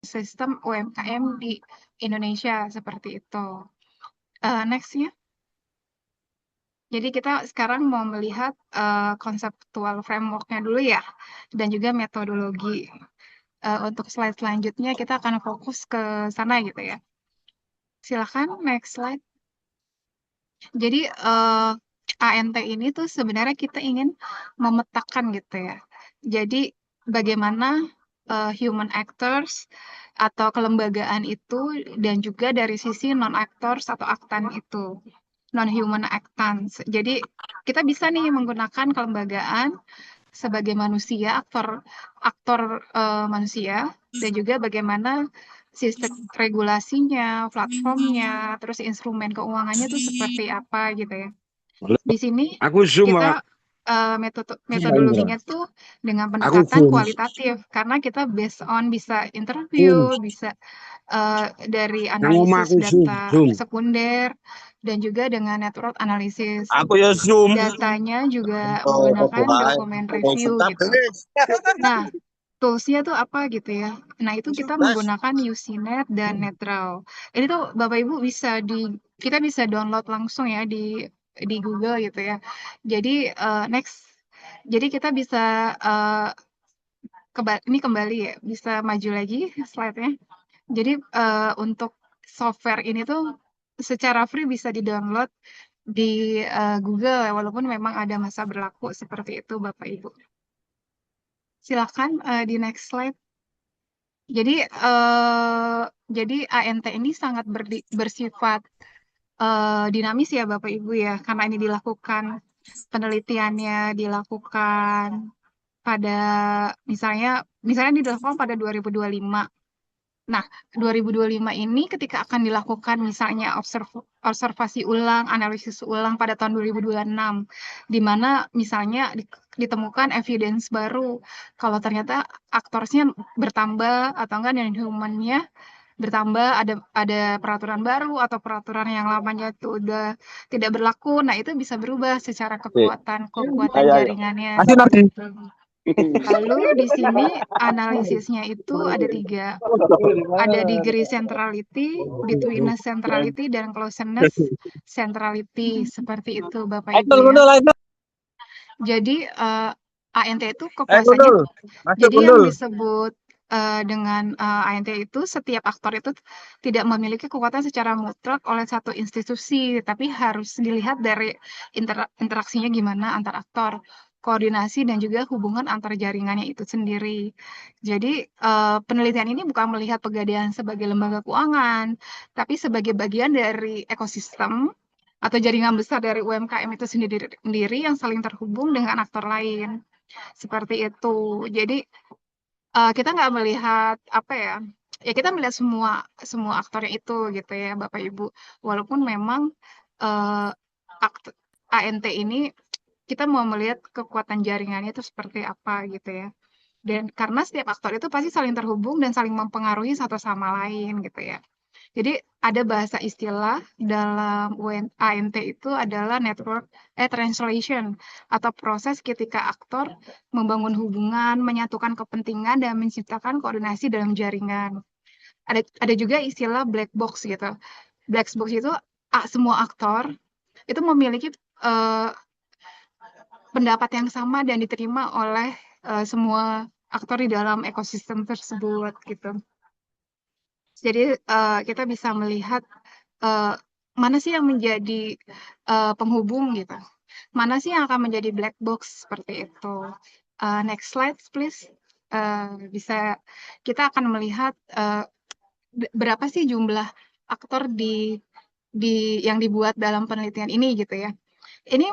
ekosistem UMKM di Indonesia seperti itu. Next ya. Jadi kita sekarang mau melihat konseptual framework-nya dulu ya, dan juga metodologi. Untuk slide selanjutnya kita akan fokus ke sana gitu ya. Silakan next slide. Jadi ANT ini tuh sebenarnya kita ingin memetakan gitu ya. Jadi bagaimana human actors atau kelembagaan itu dan juga dari sisi non actors atau aktan itu, non human actants. Jadi kita bisa nih menggunakan kelembagaan sebagai manusia, aktor manusia, dan juga bagaimana sistem regulasinya, platformnya, terus instrumen keuangannya tuh seperti apa gitu ya. Di sini Aku zoom, kita Pak. metodologinya tuh dengan Aku pendekatan zoom. kualitatif karena kita based on bisa interview, Zoom. bisa dari Nang analisis omahku zoom, data zoom. sekunder dan juga dengan network analysis. Aku ya zoom. Datanya juga Oh, menggunakan bukan. dokumen Oh, review tetap gitu. guys. Nah, toolsnya tuh apa gitu ya. Nah, itu kita 17. menggunakan UCNet dan Netral. Ini tuh Bapak Ibu kita bisa download langsung ya di Google gitu ya. Jadi next, jadi kita bisa ini kembali ya, bisa maju lagi slide-nya. Jadi untuk software ini tuh secara free bisa di-download di Google ya, walaupun memang ada masa berlaku seperti itu Bapak Ibu. Silakan di next slide. Jadi ANT ini sangat bersifat dinamis ya Bapak Ibu ya, karena ini penelitiannya dilakukan pada misalnya dilakukan pada 2025. Nah, 2025 ini ketika akan dilakukan misalnya observasi ulang, analisis ulang pada tahun 2026, di mana misalnya ditemukan evidence baru kalau ternyata aktorsnya bertambah atau enggak dan humannya bertambah, ada peraturan baru atau peraturan yang lamanya itu udah tidak berlaku. Nah, itu bisa berubah secara kekuatan Ayo, ayo. jaringannya Nanti, nanti. seperti itu. Lalu di sini analisisnya itu ada 3. Ada degree centrality, betweenness centrality, dan closeness centrality. Seperti itu Bapak Ibu ya. Jadi ANT itu kekuasaannya, Masuk jadi yang gundul. disebut dengan ANT itu setiap aktor itu tidak memiliki kekuatan secara mutlak oleh satu institusi, tapi harus dilihat dari interaksinya gimana antar aktor, koordinasi dan juga hubungan antar jaringannya itu sendiri. Jadi penelitian ini bukan melihat Pegadaian sebagai lembaga keuangan, tapi sebagai bagian dari ekosistem atau jaringan besar dari UMKM itu sendiri yang saling terhubung dengan aktor lain. Seperti itu. Jadi kita nggak melihat apa ya? Ya kita melihat semua aktornya itu gitu ya, Bapak Ibu. Walaupun memang uh, ANT ini kita mau melihat kekuatan jaringannya itu seperti apa gitu ya. Dan karena setiap aktor itu pasti saling terhubung dan saling mempengaruhi satu sama lain gitu ya. Jadi ada bahasa istilah dalam ANT itu adalah translation atau proses ketika aktor membangun hubungan, menyatukan kepentingan dan menciptakan koordinasi dalam jaringan. Ada juga istilah black box gitu. Black box itu semua aktor itu memiliki pendapat yang sama dan diterima oleh semua aktor di dalam ekosistem tersebut gitu. Jadi kita bisa melihat mana sih yang menjadi penghubung gitu, mana sih yang akan menjadi black box seperti itu. Next slide please. Bisa kita akan melihat berapa sih jumlah aktor yang dibuat dalam penelitian ini gitu ya. Ini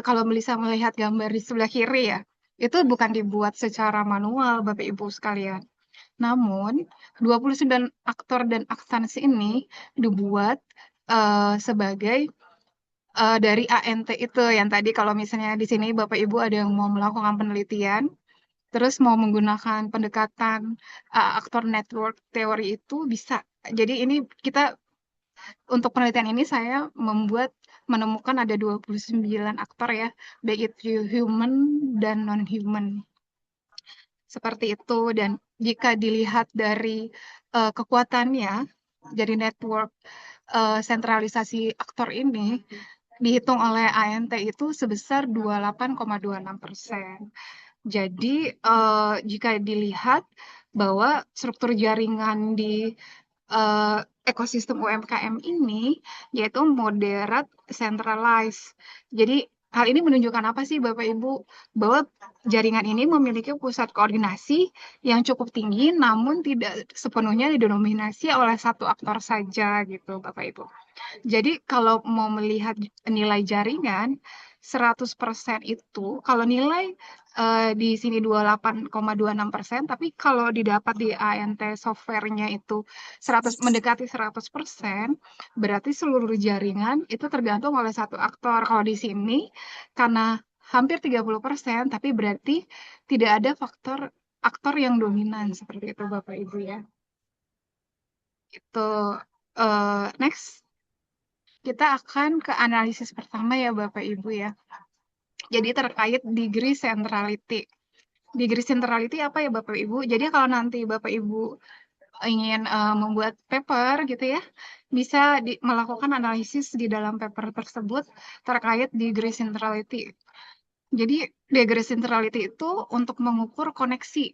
kalau bisa melihat gambar di sebelah kiri ya, itu bukan dibuat secara manual Bapak Ibu sekalian. Namun, 29 aktor dan akstansi ini dibuat sebagai dari ANT itu yang tadi kalau misalnya di sini Bapak Ibu ada yang mau melakukan penelitian, terus mau menggunakan pendekatan aktor network teori itu bisa. Jadi ini untuk penelitian ini saya menemukan ada 29 aktor ya, baik itu human dan non-human. Seperti itu, dan jika dilihat dari kekuatannya, jadi network sentralisasi aktor ini dihitung oleh ANT itu sebesar 28,26%. Jadi, jika dilihat bahwa struktur jaringan di ekosistem UMKM ini yaitu moderate centralized. Jadi hal ini menunjukkan apa sih Bapak Ibu? Bahwa jaringan ini memiliki pusat koordinasi yang cukup tinggi namun tidak sepenuhnya didominasi oleh satu aktor saja gitu Bapak Ibu. Jadi kalau mau melihat nilai jaringan, 100% itu kalau nilai, di sini 28,26%, tapi kalau didapat di ANT software-nya itu 100 mendekati 100%, berarti seluruh jaringan itu tergantung oleh satu aktor. Kalau di sini karena hampir 30%, tapi berarti tidak ada faktor aktor yang dominan, seperti itu Bapak Ibu ya. Itu, next. Kita akan ke analisis pertama ya Bapak Ibu ya. Jadi terkait degree centrality. Degree centrality apa ya Bapak Ibu? Jadi kalau nanti Bapak Ibu ingin membuat paper gitu ya, bisa melakukan analisis di dalam paper tersebut terkait degree centrality. Jadi degree centrality itu untuk mengukur koneksi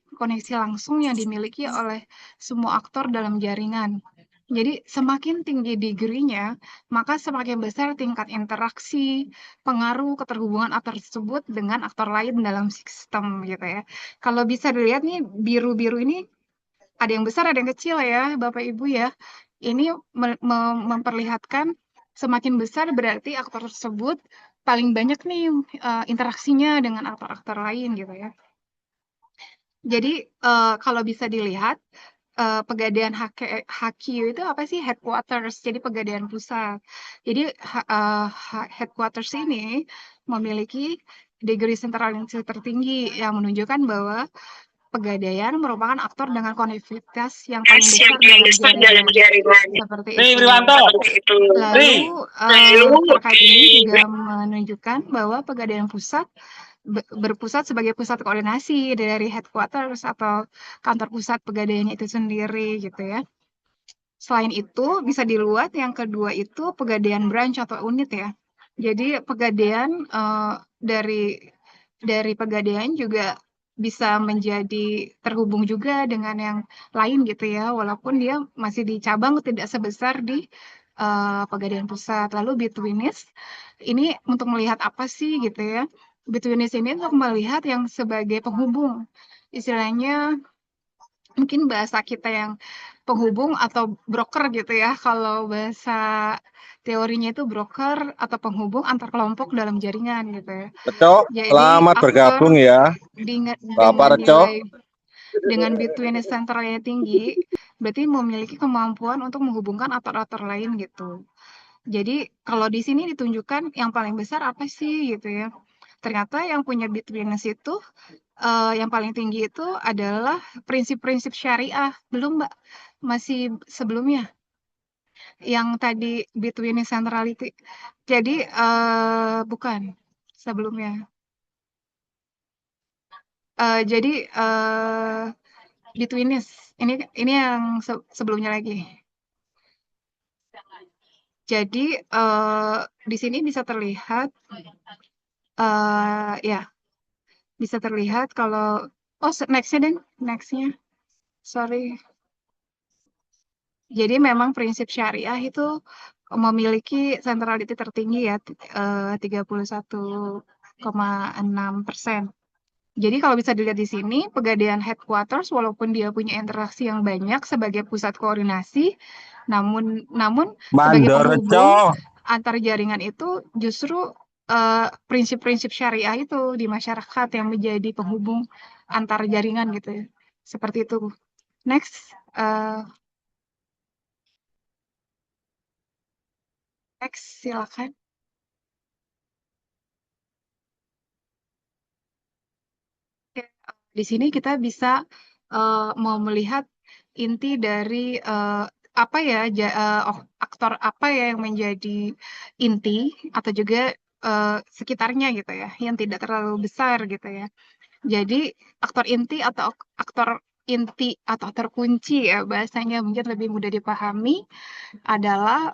langsung yang dimiliki oleh semua aktor dalam jaringan. Jadi semakin tinggi degree-nya, maka semakin besar tingkat interaksi, pengaruh, keterhubungan aktor tersebut dengan aktor lain dalam sistem gitu ya. Kalau bisa dilihat nih biru-biru ini ada yang besar, ada yang kecil ya, Bapak Ibu ya. Ini memperlihatkan semakin besar berarti aktor tersebut paling banyak nih interaksinya dengan aktor-aktor lain gitu ya. Jadi kalau bisa dilihat Pegadaian HQ itu apa sih? Headquarters, jadi Pegadaian pusat. Jadi headquarters ini memiliki degree sentralisasi tertinggi yang menunjukkan bahwa Pegadaian merupakan aktor dengan konektivitas yang paling besar dalam jaringan. Seperti Ri itu. Priwanto. Lalu terkait ini juga menunjukkan bahwa Pegadaian pusat berpusat sebagai pusat koordinasi dari headquarters atau kantor pusat Pegadaiannya itu sendiri gitu ya. Selain itu bisa dilihat yang kedua itu Pegadaian branch atau unit ya. Jadi Pegadaian dari Pegadaian juga bisa menjadi terhubung juga dengan yang lain gitu ya, walaupun dia masih di cabang tidak sebesar di Pegadaian pusat. Lalu Bitwinis ini untuk melihat apa sih gitu ya. Bitwinis ini untuk melihat yang sebagai penghubung. Istilahnya mungkin bahasa kita yang penghubung atau broker gitu ya. Kalau bahasa teorinya itu broker atau penghubung antar kelompok dalam jaringan gitu ya. Betul. Jadi Selamat aktor bergabung ya, Bapak dengan Reco. nilai dengan between centralnya tinggi berarti memiliki kemampuan untuk menghubungkan aktor-aktor lain gitu. Jadi kalau di sini ditunjukkan yang paling besar apa sih gitu ya. Ternyata yang punya betweenness itu yang paling tinggi itu adalah prinsip-prinsip syariah. Belum Mbak, masih sebelumnya. Yang tadi betweenness centrality. Jadi bukan sebelumnya. Jadi betweenness ini yang sebelumnya lagi. Jadi di sini bisa terlihat ya bisa terlihat kalau nextnya deh nextnya sorry. Jadi memang prinsip syariah itu memiliki sentrality tertinggi ya 31,6%. Jadi kalau bisa dilihat di sini, Pegadaian headquarters walaupun dia punya interaksi yang banyak sebagai pusat koordinasi, namun sebagai Mandor Reco. penghubung antar jaringan itu justru prinsip-prinsip syariah itu di masyarakat yang menjadi penghubung antar jaringan gitu ya. Seperti itu. Next, silakan. Di sini kita bisa mau melihat inti dari apa ya aktor apa ya yang menjadi inti atau juga sekitarnya gitu ya, yang tidak terlalu besar gitu ya. Jadi aktor inti atau aktor inti atau terkunci ya bahasanya mungkin lebih mudah dipahami adalah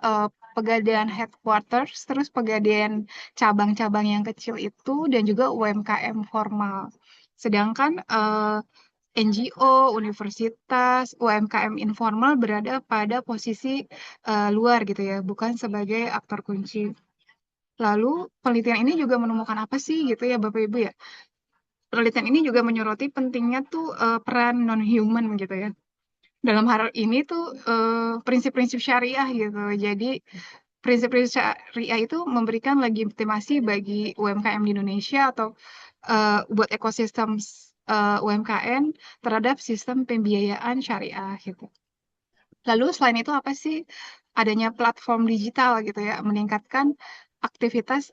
Pegadaian headquarters, terus Pegadaian cabang-cabang yang kecil itu dan juga UMKM formal. Sedangkan NGO, universitas, UMKM informal berada pada posisi luar gitu ya, bukan sebagai aktor kunci. Lalu penelitian ini juga menemukan apa sih gitu ya Bapak Ibu ya? Penelitian ini juga menyoroti pentingnya tuh peran non-human gitu ya. Dalam hal ini tuh prinsip-prinsip syariah gitu. Jadi prinsip-prinsip syariah itu memberikan legitimasi bagi UMKM di Indonesia atau buat ekosistem UMKM terhadap sistem pembiayaan syariah gitu. Lalu selain itu apa sih adanya platform digital gitu ya, meningkatkan aktivitas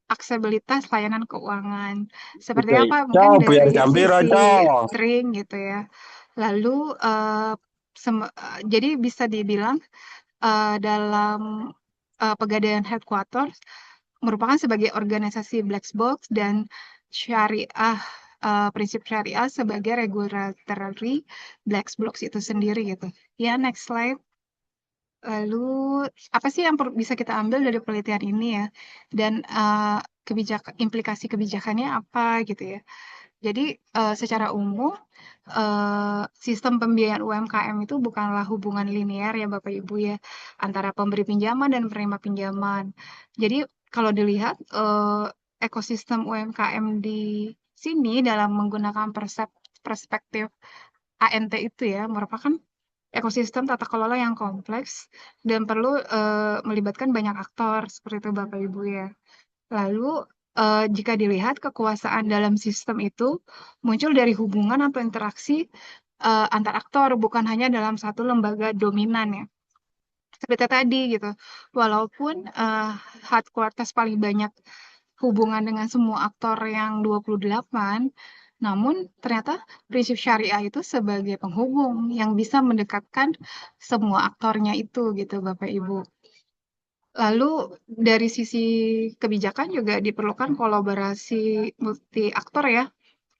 aksesibilitas layanan keuangan. Seperti apa? Mungkin Cok, biar dari jambi sisi cok. string gitu ya. Lalu jadi bisa dibilang dalam Pegadaian Headquarters merupakan sebagai organisasi black box dan syariah prinsip syariah sebagai regulatory black box itu sendiri gitu. Ya, next slide. Lalu apa sih yang bisa kita ambil dari penelitian ini ya? Dan implikasi kebijakannya apa gitu ya? Jadi secara umum sistem pembiayaan UMKM itu bukanlah hubungan linear ya Bapak Ibu ya antara pemberi pinjaman dan penerima pinjaman. Jadi kalau dilihat ekosistem UMKM di sini dalam menggunakan perspektif ANT itu ya merupakan ekosistem tata kelola yang kompleks dan perlu melibatkan banyak aktor seperti itu Bapak Ibu ya. Lalu jika dilihat kekuasaan dalam sistem itu muncul dari hubungan atau interaksi antar aktor bukan hanya dalam satu lembaga dominan ya. Seperti tadi gitu. Walaupun headquarters paling banyak hubungan dengan semua aktor yang 28, namun ternyata prinsip syariah itu sebagai penghubung yang bisa mendekatkan semua aktornya itu gitu Bapak Ibu. Lalu dari sisi kebijakan juga diperlukan kolaborasi multi aktor ya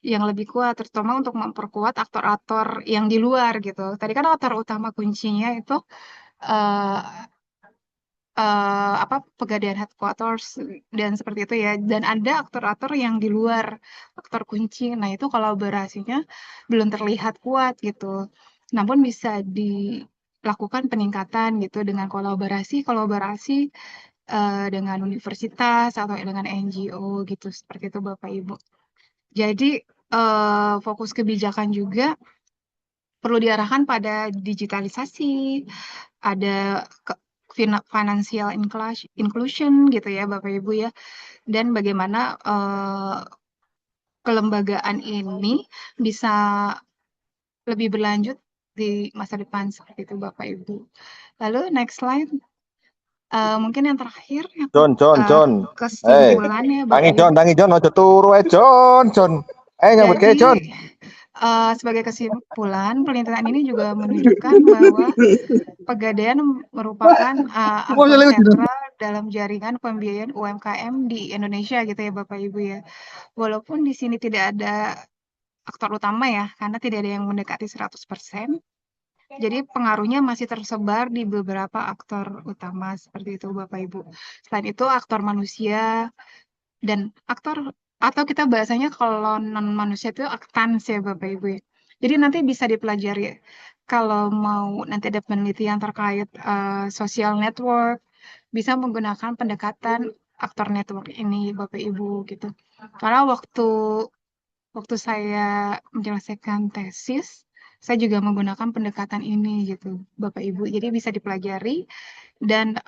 yang lebih kuat, terutama untuk memperkuat aktor-aktor yang di luar gitu. Tadi kan aktor utama kuncinya itu eh, apa Pegadaian headquarters dan seperti itu ya. Dan ada aktor-aktor yang di luar aktor kunci. Nah itu kolaborasinya belum terlihat kuat gitu. Namun bisa dilakukan peningkatan gitu dengan kolaborasi dengan universitas atau dengan NGO gitu seperti itu Bapak Ibu. Jadi fokus kebijakan juga perlu diarahkan pada digitalisasi, ada financial inclusion gitu ya Bapak Ibu ya, dan bagaimana kelembagaan ini bisa lebih berlanjut di masa depan seperti itu Bapak Ibu. Lalu next slide. Mungkin yang terakhir yang John. kesimpulannya Bapak Ibu. Tangi John, ojo turu John. Nyambut kayak Jadi John. sebagai kesimpulan, penelitian ini juga menunjukkan bahwa Pegadaian merupakan aktor sentral dalam jaringan pembiayaan UMKM di Indonesia gitu ya Bapak Ibu ya. Walaupun di sini tidak ada aktor utama ya, karena tidak ada yang mendekati 100%. Jadi pengaruhnya masih tersebar di beberapa aktor utama seperti itu Bapak Ibu. Selain itu aktor manusia dan aktor atau kita bahasanya kalau non manusia itu aktans ya Bapak Ibu ya. Jadi nanti bisa dipelajari kalau mau nanti ada penelitian terkait social network bisa menggunakan pendekatan aktor network ini Bapak Ibu gitu. Karena waktu waktu saya menyelesaikan tesis saya juga menggunakan pendekatan ini gitu Bapak Ibu. Jadi bisa dipelajari dan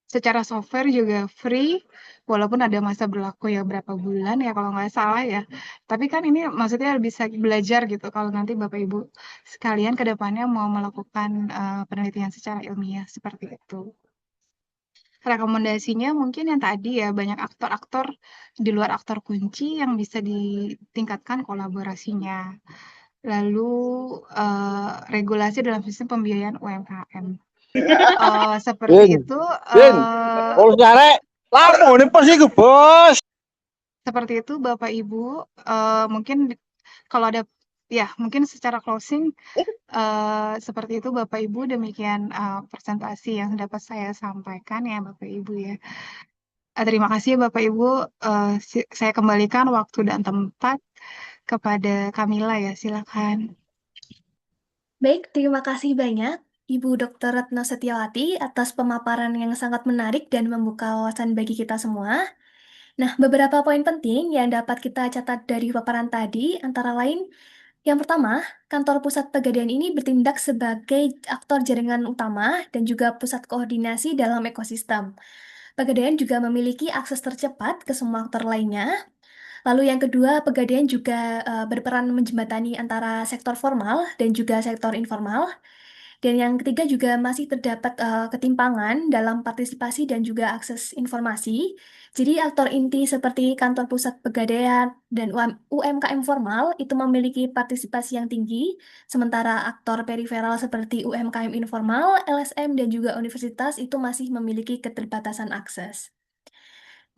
secara software juga free, walaupun ada masa berlaku ya berapa bulan ya kalau nggak salah ya. Tapi kan ini maksudnya bisa belajar gitu kalau nanti Bapak Ibu sekalian ke depannya mau melakukan penelitian secara ilmiah seperti itu. Rekomendasinya mungkin yang tadi ya banyak aktor-aktor di luar aktor kunci yang bisa ditingkatkan kolaborasinya. Lalu regulasi dalam sistem pembiayaan UMKM. Seperti Din, itu. Din. Kalau nyarek, lamu ini pas iku, Bos. Seperti itu Bapak Ibu, mungkin kalau ada Ya, mungkin secara closing seperti itu Bapak Ibu, demikian presentasi yang dapat saya sampaikan ya Bapak Ibu ya. Terima kasih ya Bapak Ibu. Saya kembalikan waktu dan tempat kepada Kamila ya, silakan. Baik, terima kasih banyak Ibu Dr. Retno Setiawati atas pemaparan yang sangat menarik dan membuka wawasan bagi kita semua. Nah, beberapa poin penting yang dapat kita catat dari paparan tadi antara lain, yang pertama, kantor pusat Pegadaian ini bertindak sebagai aktor jaringan utama dan juga pusat koordinasi dalam ekosistem. Pegadaian juga memiliki akses tercepat ke semua aktor lainnya. Lalu yang kedua, Pegadaian juga berperan menjembatani antara sektor formal dan juga sektor informal. Dan yang ketiga juga masih terdapat ketimpangan dalam partisipasi dan juga akses informasi. Jadi aktor inti seperti kantor pusat Pegadaian dan UMKM formal itu memiliki partisipasi yang tinggi, sementara aktor periferal seperti UMKM informal, LSM dan juga universitas itu masih memiliki keterbatasan akses.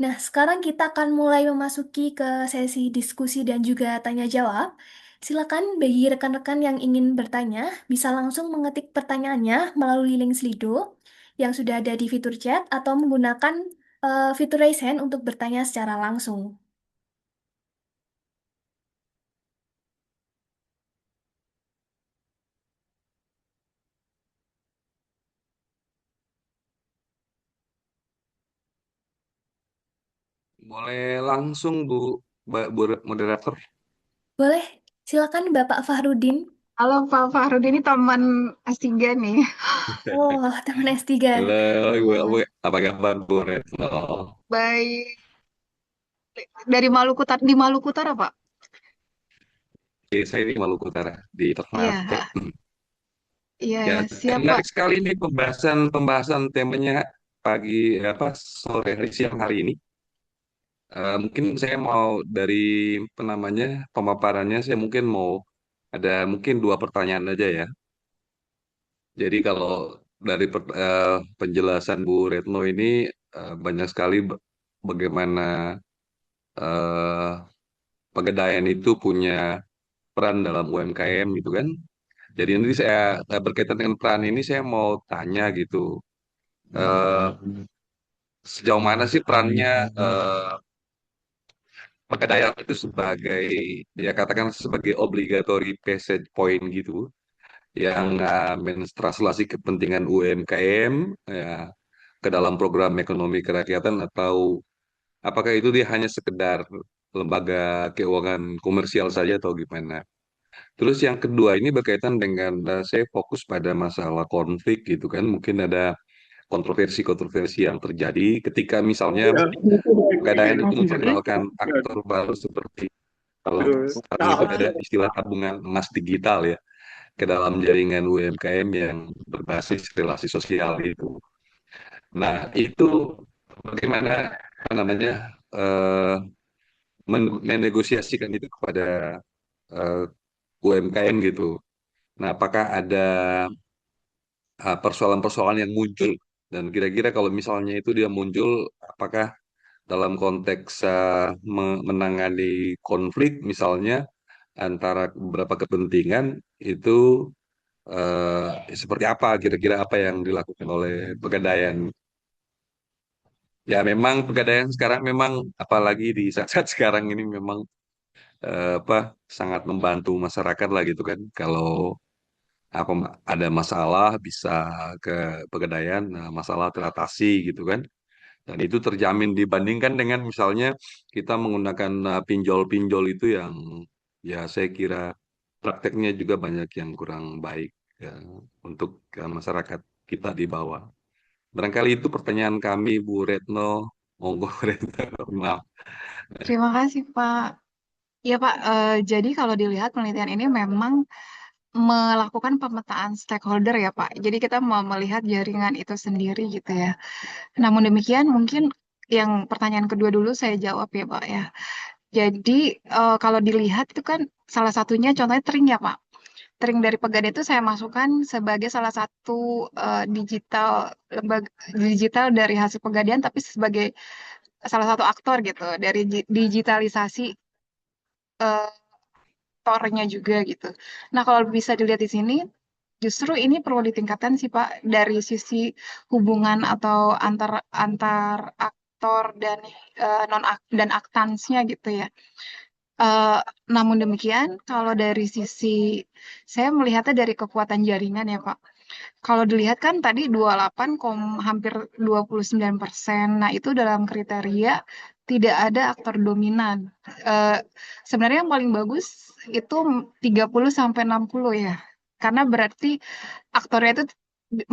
Nah, sekarang kita akan mulai memasuki ke sesi diskusi dan juga tanya jawab. Silakan bagi rekan-rekan yang ingin bertanya, bisa langsung mengetik pertanyaannya melalui link Slido yang sudah ada di fitur chat atau menggunakan fitur raise hand untuk bertanya secara langsung. Boleh langsung Bu moderator. Boleh, silakan Bapak Fahrudin. Halo Pak Fahrudin, ini teman S3 nih. Oh, teman S3. Halo, apa kabar Bu Retno? Baik, dari Maluku, di Maluku Utara Pak? Oke, saya di Maluku Utara, di Ternate. Iya, iya Ya, siap Pak. menarik sekali ini pembahasan temanya sore hari siang hari ini. Mungkin saya mau dari penamanya pemaparannya saya mungkin mau ada mungkin dua pertanyaan aja ya. Jadi kalau dari penjelasan Bu Retno ini banyak sekali bagaimana eh, Pegadaian itu punya peran dalam UMKM gitu kan. Jadi nanti saya berkaitan dengan peran ini saya mau tanya gitu. eh, Sejauh mana sih perannya Pegadaian itu sebagai ya katakan sebagai obligatory passage point gitu yang menstranslasi kepentingan UMKM ya ke dalam program ekonomi kerakyatan atau apakah itu dia hanya sekedar lembaga keuangan komersial saja atau gimana? Terus yang kedua ini berkaitan dengan saya fokus pada masalah konflik gitu kan. Mungkin ada kontroversi-kontroversi yang terjadi ketika misalnya Pegadaian itu memperkenalkan aktor baru seperti kalau sekarang itu ada istilah tabungan emas digital ya ke dalam jaringan UMKM yang berbasis relasi sosial itu. Nah itu bagaimana apa namanya eh, menegosiasikan itu kepada eh, UMKM gitu. Nah, apakah ada persoalan-persoalan yang muncul dan kira-kira kalau misalnya itu dia muncul apakah dalam konteks menangani konflik misalnya antara beberapa kepentingan itu seperti apa kira-kira apa yang dilakukan oleh Pegadaian. Ya memang Pegadaian sekarang memang apalagi di saat-saat sekarang ini memang apa sangat membantu masyarakat lah gitu kan. Kalau apa ada masalah bisa ke Pegadaian, nah, masalah teratasi gitu kan. Dan itu terjamin dibandingkan dengan misalnya kita menggunakan pinjol-pinjol itu yang ya saya kira prakteknya juga banyak yang kurang baik ya, untuk masyarakat kita di bawah. Barangkali itu pertanyaan kami Bu Retno. Monggo Retno. Maaf. Terima kasih Pak. Ya Pak, jadi kalau dilihat penelitian ini memang melakukan pemetaan stakeholder ya Pak. Jadi kita mau melihat jaringan itu sendiri gitu ya. Namun demikian mungkin yang pertanyaan kedua dulu saya jawab ya Pak ya. Jadi kalau dilihat itu kan salah satunya contohnya Tring ya Pak. Tring dari Pegadaian itu saya masukkan sebagai salah satu lembaga digital dari hasil Pegadaian, tapi sebagai salah satu aktor gitu dari digitalisasi eh, aktornya juga gitu. Nah, kalau bisa dilihat di sini, justru ini perlu ditingkatkan sih Pak dari sisi hubungan atau antar antar aktor dan non dan aktansnya gitu ya. Eh, Namun demikian, kalau dari sisi saya melihatnya dari kekuatan jaringan ya Pak. Kalau dilihat kan tadi 28, hampir 29%. Nah, itu dalam kriteria tidak ada aktor dominan. Eh, Sebenarnya yang paling bagus itu 30 sampai 60 ya. Karena berarti aktornya itu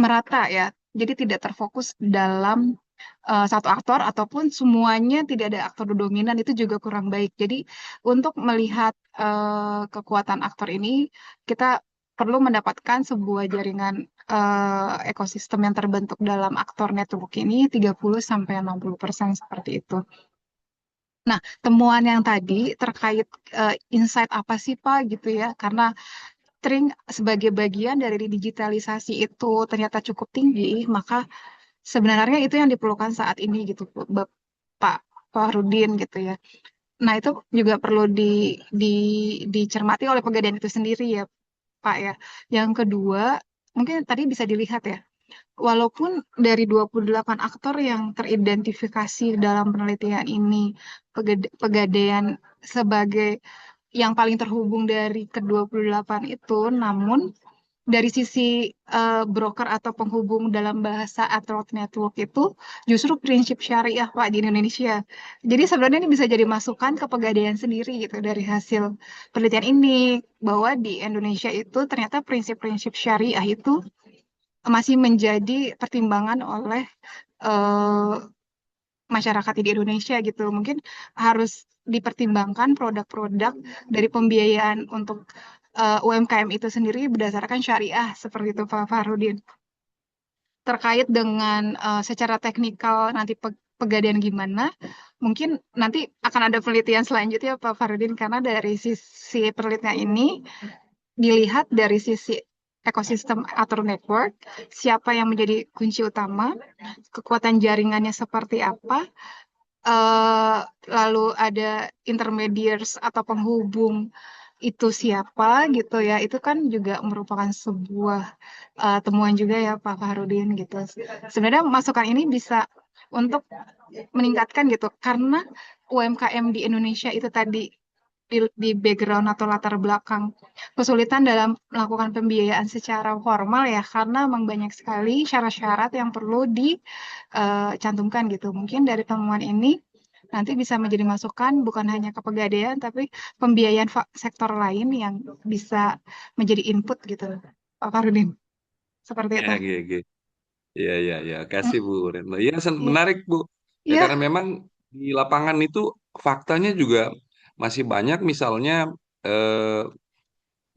merata ya. Jadi tidak terfokus dalam satu aktor ataupun semuanya tidak ada aktor dominan itu juga kurang baik. Jadi untuk melihat kekuatan aktor ini kita perlu mendapatkan sebuah jaringan ekosistem yang terbentuk dalam aktor network ini 30 sampai 60% seperti itu. Nah, temuan yang tadi terkait insight apa sih Pak gitu ya? Karena string sebagai bagian dari digitalisasi itu ternyata cukup tinggi, maka sebenarnya itu yang diperlukan saat ini gitu, Pak Farudin gitu ya. Nah, itu juga perlu di, dicermati oleh Pegadaian itu sendiri ya, Pak ya. Yang kedua, mungkin tadi bisa dilihat ya, walaupun dari 28 aktor yang teridentifikasi dalam penelitian ini, Pegadaian sebagai yang paling terhubung dari ke-28 itu, namun dari sisi broker atau penghubung dalam bahasa Atros Network itu justru prinsip syariah Pak di Indonesia. Jadi sebenarnya ini bisa jadi masukan ke Pegadaian sendiri gitu dari hasil penelitian ini bahwa di Indonesia itu ternyata prinsip-prinsip syariah itu masih menjadi pertimbangan oleh eh, masyarakat di Indonesia gitu. Mungkin harus dipertimbangkan produk-produk dari pembiayaan untuk UMKM itu sendiri berdasarkan syariah seperti itu Pak Farudin. Terkait dengan secara teknikal nanti Pegadaian gimana, mungkin nanti akan ada penelitian selanjutnya Pak Farudin karena dari sisi penelitian ini dilihat dari sisi ekosistem atau network, siapa yang menjadi kunci utama, kekuatan jaringannya seperti apa, eh, lalu ada intermediaries atau penghubung itu siapa gitu ya, itu kan juga merupakan sebuah temuan juga ya Pak Fahrudin gitu. Sebenarnya masukan ini bisa untuk meningkatkan gitu karena UMKM di Indonesia itu tadi di background atau latar belakang kesulitan dalam melakukan pembiayaan secara formal ya karena memang banyak sekali syarat-syarat yang perlu dicantumkan gitu. Mungkin dari temuan ini nanti bisa menjadi masukan bukan hanya ke Pegadaian tapi pembiayaan sektor lain yang bisa menjadi input gitu. Pak Farudin, seperti Ya, itu. gitu. Iya, iya, iya. Kasih Bu Mm, Retno. Iya, Iya, menarik Bu. Ya iya, karena memang di lapangan itu faktanya juga masih banyak misalnya eh,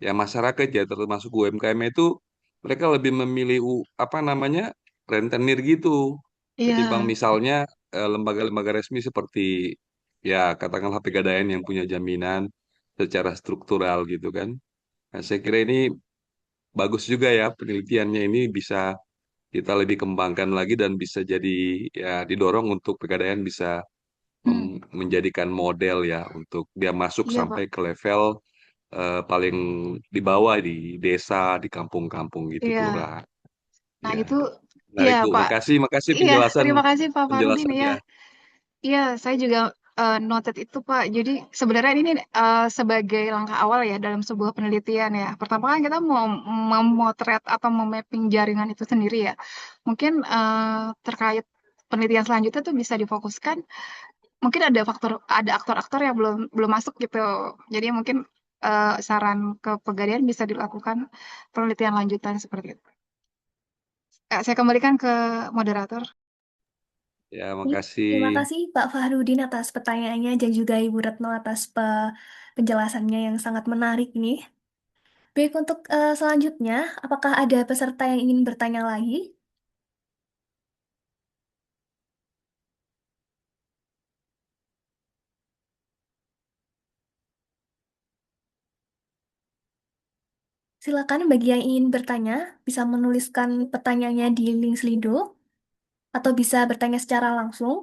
ya masyarakat ya termasuk UMKM itu mereka lebih memilih apa namanya rentenir gitu ketimbang iya, misalnya lembaga-lembaga resmi seperti ya katakanlah Pegadaian yang punya jaminan secara struktural gitu kan. Nah, saya kira ini bagus juga ya penelitiannya ini bisa kita lebih kembangkan lagi dan bisa jadi ya didorong untuk Pegadaian bisa mm, menjadikan model ya untuk dia masuk iya sampai Pak. ke level paling di bawah di desa, di kampung-kampung gitu, Iya. kelurahan. Nah, Ya, itu iya menarik Bu. Pak. Makasih, makasih Iya, terima kasih Pak Farudin ya. penjelasannya. Iya, saya juga noted itu Pak. Jadi sebenarnya ini sebagai langkah awal ya dalam sebuah penelitian ya. Pertama kan kita mau memotret atau memapping jaringan itu sendiri ya. Mungkin terkait penelitian selanjutnya tuh bisa difokuskan. Mungkin ada aktor-aktor yang belum belum masuk gitu. Jadi mungkin saran ke Pegadaian bisa dilakukan penelitian lanjutan seperti itu. Saya kembalikan ke moderator. Ya, Baik, terima makasih. kasih Pak Fahrudin atas pertanyaannya dan juga Ibu Retno atas penjelasannya yang sangat menarik nih. Baik, untuk selanjutnya, apakah ada peserta yang ingin bertanya lagi? Silakan bagi yang ingin bertanya, bisa menuliskan pertanyaannya di link Slido, atau bisa bertanya secara langsung.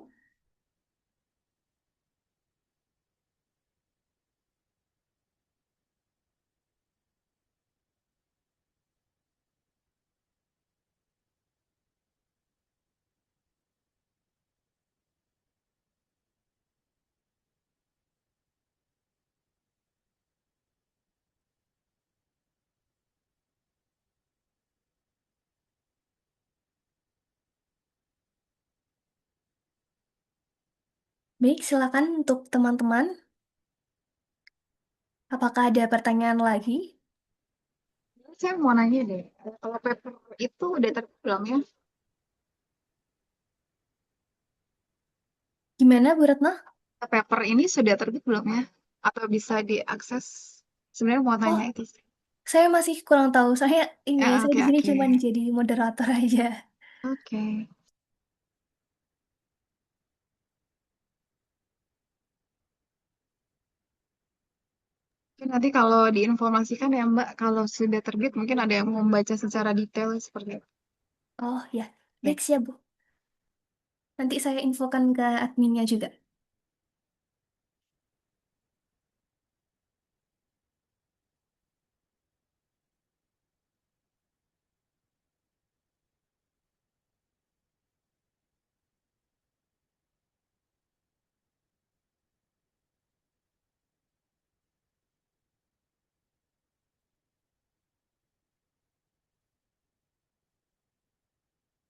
Baik, silakan untuk teman-teman. Apakah ada pertanyaan lagi? Saya mau nanya deh, kalau paper itu udah terbit belum ya? Gimana, Bu Retno? Paper ini sudah terbit belum ya? Atau bisa diakses? Sebenarnya mau Oh, tanya itu sih. saya masih kurang tahu. Saya Oke, di sini oke. cuma jadi moderator aja. Oke. Mungkin nanti kalau diinformasikan ya Mbak, kalau sudah terbit mungkin ada yang mau membaca secara detail seperti itu. Oh ya, Oke. baik siap Bu. Nanti saya infokan ke adminnya juga.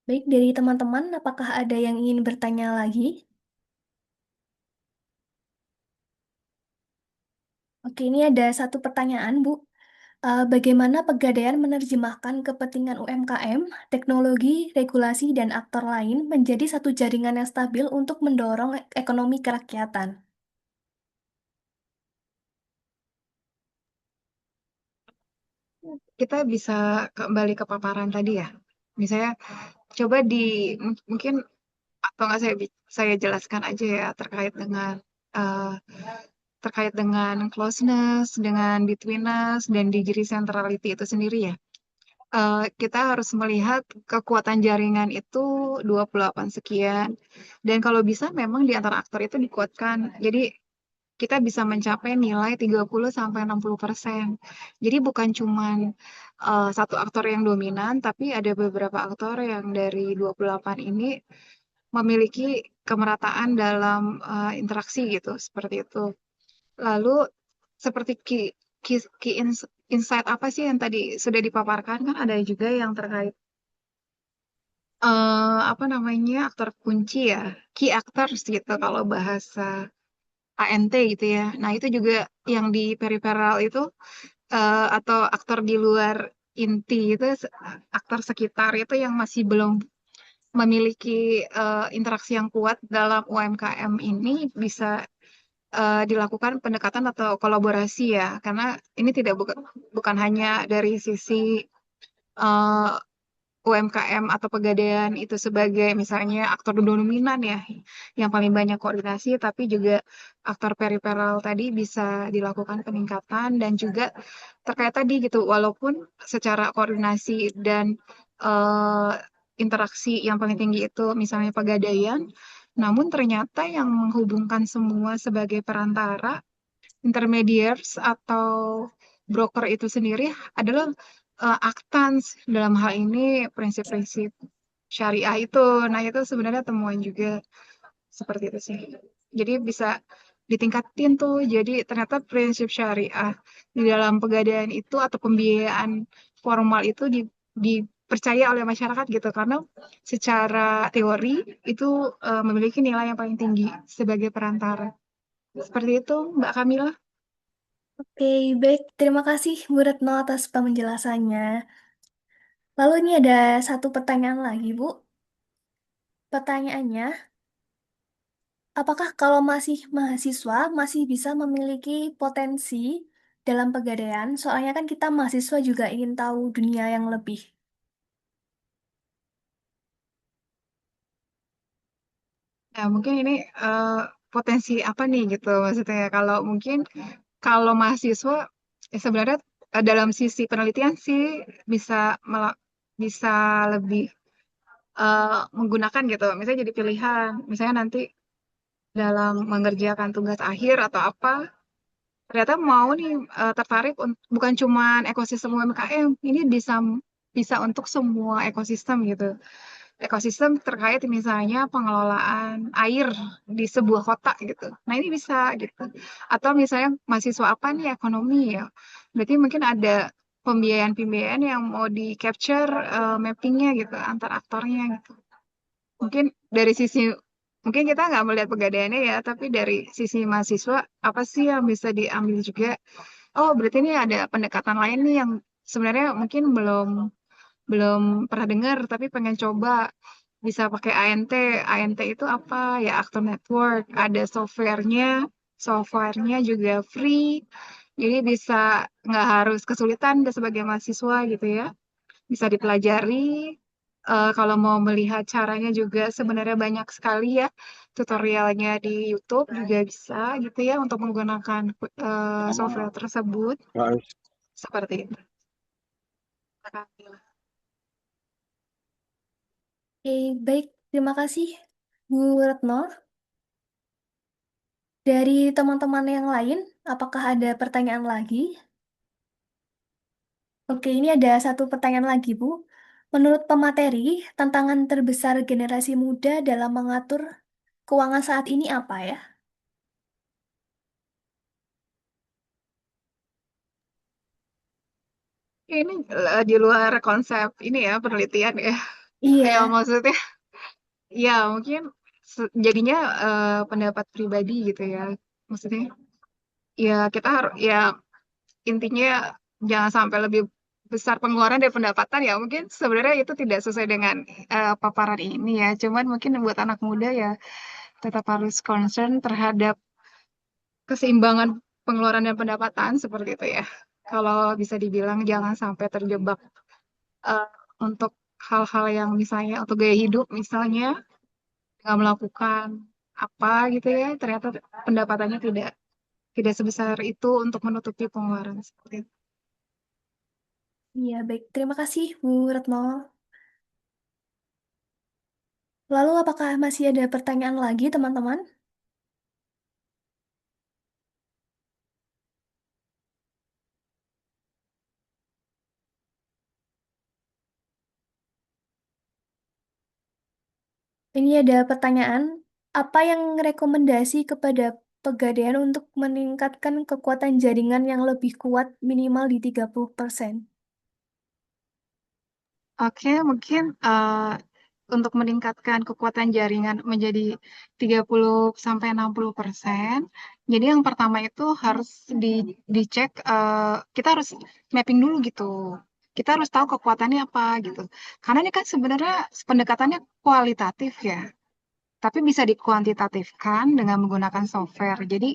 Baik, dari teman-teman, apakah ada yang ingin bertanya lagi? Oke, ini ada satu pertanyaan, Bu. Bagaimana Pegadaian menerjemahkan kepentingan UMKM, teknologi, regulasi, dan aktor lain menjadi satu jaringan yang stabil untuk mendorong ekonomi kerakyatan? Kita bisa kembali ke paparan tadi ya. Misalnya coba mungkin atau nggak saya jelaskan aja ya eh, terkait dengan closeness, dengan betweenness dan degree centrality itu sendiri ya. Kita harus melihat kekuatan jaringan itu 28 sekian. Dan kalau bisa memang di antara aktor itu dikuatkan. Jadi kita bisa mencapai nilai 30 sampai 60%. Jadi bukan cuman satu aktor yang dominan, tapi ada beberapa aktor yang dari 28 ini memiliki kemerataan dalam interaksi gitu, seperti itu. Lalu seperti insight apa sih yang tadi sudah dipaparkan kan ada juga yang terkait apa namanya aktor kunci ya, key actors gitu kalau bahasa ANT gitu ya. Nah, itu juga yang di periferal itu atau aktor di luar inti itu aktor sekitar itu yang masih belum memiliki interaksi yang kuat dalam UMKM ini bisa dilakukan pendekatan atau kolaborasi ya. Karena ini bukan hanya dari sisi eh, UMKM atau Pegadaian itu sebagai misalnya aktor dominan ya, yang paling banyak koordinasi, tapi juga aktor periferal tadi bisa dilakukan peningkatan dan juga terkait tadi gitu, walaupun secara koordinasi dan eh, interaksi yang paling tinggi itu misalnya Pegadaian, namun ternyata yang menghubungkan semua sebagai perantara intermediaries atau broker itu sendiri adalah aktans dalam hal ini prinsip-prinsip syariah itu. Nah, itu sebenarnya temuan juga seperti itu sih. Jadi bisa ditingkatin tuh. Jadi ternyata prinsip syariah di dalam pegadaian itu atau pembiayaan formal itu dipercaya oleh masyarakat gitu karena secara teori itu memiliki nilai yang paling tinggi sebagai perantara. Seperti itu, Mbak Kamila. Oke, baik. Terima kasih Bu Retno atas penjelasannya. Lalu ini ada satu pertanyaan lagi, Bu. Pertanyaannya, apakah kalau masih mahasiswa masih bisa memiliki potensi dalam pegadaian? Soalnya kan kita mahasiswa juga ingin tahu dunia yang lebih. Nah, mungkin ini eh, potensi apa nih gitu maksudnya. Kalau mungkin kalau mahasiswa sebenarnya dalam sisi penelitian sih bisa bisa lebih menggunakan gitu. Misalnya jadi pilihan. Misalnya nanti dalam mengerjakan tugas akhir atau apa, ternyata mau nih tertarik bukan cuman ekosistem UMKM, ini bisa untuk semua ekosistem gitu. Ekosistem terkait misalnya pengelolaan air di sebuah kota gitu. Nah, ini bisa gitu. Atau misalnya mahasiswa apa nih ekonomi ya. Berarti mungkin ada pembiayaan-pembiayaan yang mau di capture mappingnya gitu antar aktornya gitu. Mungkin dari sisi mungkin kita nggak melihat pegadaiannya ya, tapi dari sisi mahasiswa, apa sih yang bisa diambil juga? Oh, berarti ini ada pendekatan lain nih yang sebenarnya mungkin belum belum pernah dengar, tapi pengen coba. Bisa pakai ANT. ANT itu apa? Ya, aktor network. Ada softwarenya juga free. Jadi bisa nggak harus kesulitan sebagai mahasiswa gitu ya. Bisa dipelajari. Kalau mau melihat caranya juga sebenarnya banyak sekali ya tutorialnya di YouTube juga bisa gitu ya untuk menggunakan software tersebut seperti itu. Oke, baik. Terima kasih, Bu Retno. Dari teman-teman yang lain, apakah ada pertanyaan lagi? Oke, ini ada satu pertanyaan lagi, Bu. Menurut pemateri, tantangan terbesar generasi muda dalam mengatur keuangan saat ini apa ya? Ini di luar konsep ini ya penelitian ya. Ya Iya, maksudnya ya mungkin jadinya pendapat pribadi gitu ya. Maksudnya ya kita harus ya intinya jangan sampai lebih besar pengeluaran dari pendapatan ya. Mungkin sebenarnya itu tidak sesuai dengan paparan ini ya. Cuman mungkin buat anak muda ya tetap harus concern terhadap keseimbangan pengeluaran dan pendapatan seperti itu ya. Kalau bisa dibilang jangan sampai terjebak eh, untuk hal-hal yang misalnya untuk gaya hidup misalnya nggak melakukan apa gitu ya ternyata pendapatannya tidak tidak sebesar itu untuk menutupi pengeluaran seperti itu. iya, baik. Terima kasih, Bu Retno. Lalu, apakah masih ada pertanyaan lagi, teman-teman? Ini ada pertanyaan, apa yang rekomendasi kepada Pegadaian untuk meningkatkan kekuatan jaringan yang lebih kuat minimal di 30%? Oke, mungkin untuk meningkatkan kekuatan jaringan menjadi 30 sampai 60%. Jadi yang pertama itu harus dicek kita harus mapping dulu gitu. Kita harus tahu kekuatannya apa gitu. Karena ini kan sebenarnya pendekatannya kualitatif ya, tapi bisa dikuantitatifkan dengan menggunakan software. Jadi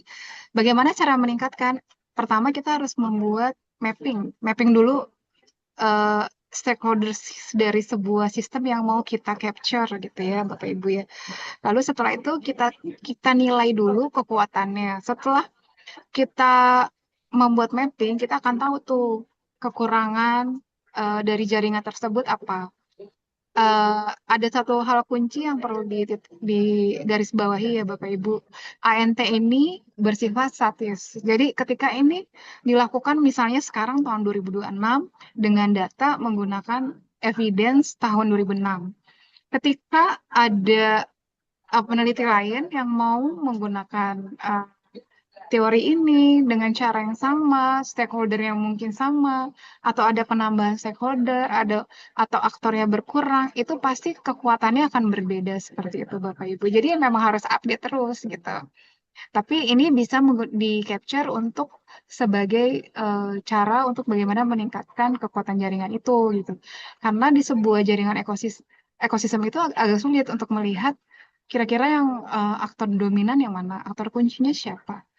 bagaimana cara meningkatkan? Pertama kita harus membuat mapping dulu eh, stakeholders dari sebuah sistem yang mau kita capture gitu ya Bapak Ibu ya. Lalu setelah itu kita kita nilai dulu kekuatannya. Setelah kita membuat mapping, kita akan tahu tuh kekurangan dari jaringan tersebut apa. Ada satu hal kunci yang perlu di garis bawahi ya Bapak Ibu. ANT ini bersifat statis. Jadi ketika ini dilakukan misalnya sekarang tahun 2026 dengan data menggunakan evidence tahun 2006. Ketika ada peneliti lain yang mau menggunakan teori ini dengan cara yang sama, stakeholder yang mungkin sama, atau ada penambahan stakeholder, ada atau aktornya berkurang, itu pasti kekuatannya akan berbeda seperti itu Bapak Ibu. Jadi memang harus update terus gitu. Tapi ini bisa di capture untuk sebagai cara untuk bagaimana meningkatkan kekuatan jaringan itu gitu. Karena di sebuah jaringan ekosistem itu agak sulit untuk melihat kira-kira yang aktor dominan yang mana, aktor kuncinya siapa,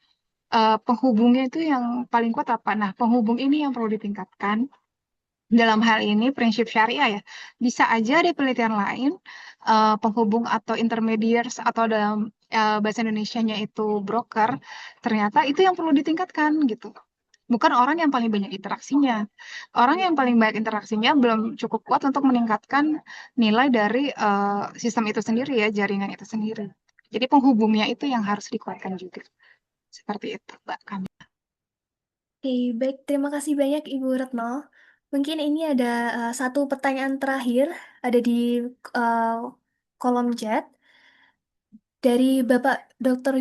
penghubungnya itu yang paling kuat apa? Nah, penghubung ini yang perlu ditingkatkan. Dalam hal ini prinsip syariah ya. Bisa aja di penelitian lain penghubung atau intermediaries atau dalam bahasa Indonesianya itu broker, ternyata itu yang perlu ditingkatkan gitu. Bukan orang yang paling banyak interaksinya. Orang yang paling banyak interaksinya belum cukup kuat untuk meningkatkan nilai dari sistem itu sendiri ya, jaringan itu sendiri. Jadi penghubungnya itu yang harus dikuatkan juga. Seperti itu, Mbak Kami. Oke, baik. Terima kasih banyak, Ibu Retno. Mungkin ini ada satu pertanyaan terakhir, ada di eh, kolom chat. Dari Bapak Dr.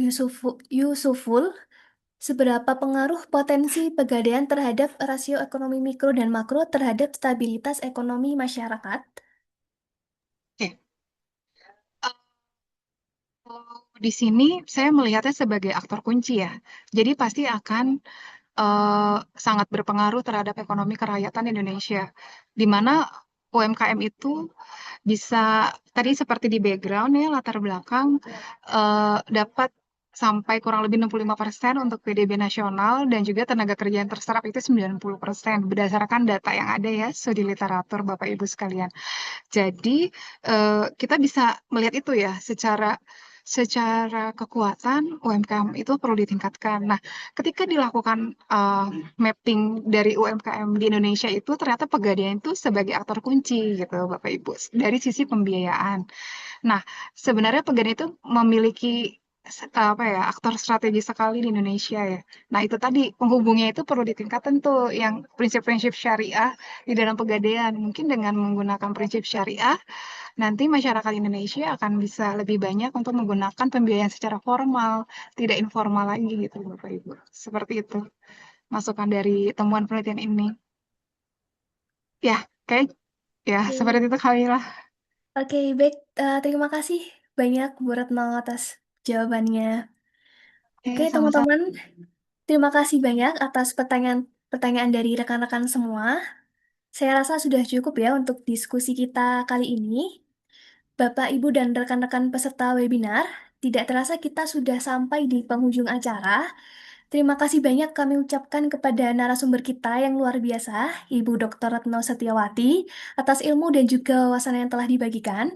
Yusuful, seberapa pengaruh potensi pegadaian terhadap rasio ekonomi mikro dan makro terhadap stabilitas ekonomi masyarakat? Oke. Kalau di sini saya melihatnya sebagai aktor kunci ya. Jadi pasti akan sangat berpengaruh terhadap ekonomi kerakyatan Indonesia, di mana UMKM itu bisa tadi seperti di background ya, latar belakang, dapat sampai kurang lebih 65% untuk PDB nasional dan juga tenaga kerja yang terserap itu 90% berdasarkan data yang ada ya, studi literatur Bapak Ibu sekalian. Jadi kita bisa melihat itu ya secara secara kekuatan UMKM itu perlu ditingkatkan. Nah, ketika dilakukan mapping dari UMKM di Indonesia itu ternyata Pegadaian itu sebagai aktor kunci gitu Bapak Ibu dari sisi pembiayaan. Nah, sebenarnya Pegadaian itu memiliki apa ya aktor strategis sekali di Indonesia ya. Nah, itu tadi penghubungnya itu perlu ditingkatkan tuh yang prinsip-prinsip syariah di dalam Pegadaian. Mungkin dengan menggunakan prinsip syariah, nanti masyarakat Indonesia akan bisa lebih banyak untuk menggunakan pembiayaan secara formal, tidak informal lagi gitu Bapak Ibu. Seperti itu masukan dari temuan penelitian ini. Ya, kayak ya seperti Oke, itu kali lah. Oke, baik. Terima kasih banyak Bu Retno atas jawabannya. Oke, Sama-sama. teman-teman, terima kasih banyak atas pertanyaan dari rekan-rekan semua. Saya rasa sudah cukup ya untuk diskusi kita kali ini. Bapak, Ibu, dan rekan-rekan peserta webinar, tidak terasa kita sudah sampai di penghujung acara. Terima kasih banyak kami ucapkan kepada narasumber kita yang luar biasa, Ibu Dr. Retno Setiawati, atas ilmu dan juga wawasan yang telah dibagikan.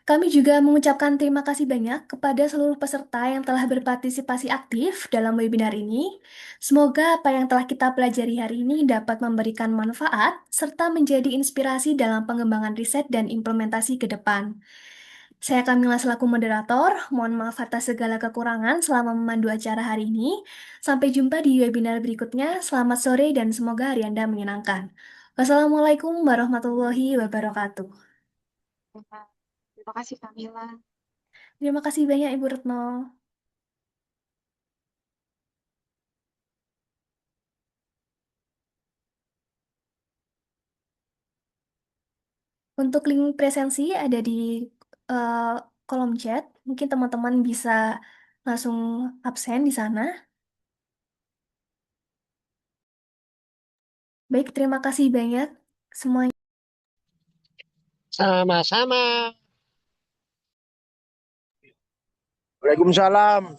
Kami juga mengucapkan terima kasih banyak kepada seluruh peserta yang telah berpartisipasi aktif dalam webinar ini. Semoga apa yang telah kita pelajari hari ini dapat memberikan manfaat serta menjadi inspirasi dalam pengembangan riset dan implementasi ke depan. Saya Kamila selaku moderator, mohon maaf atas segala kekurangan selama memandu acara hari ini. Sampai jumpa di webinar berikutnya. Selamat sore dan semoga hari Anda menyenangkan. Wassalamualaikum warahmatullahi wabarakatuh. Terima kasih Kamila. Terima kasih banyak Ibu Retno. Untuk link presensi ada di eh, kolom chat. Mungkin teman-teman bisa langsung absen di sana. Baik, terima kasih banyak semuanya. Sama-sama. Waalaikumsalam.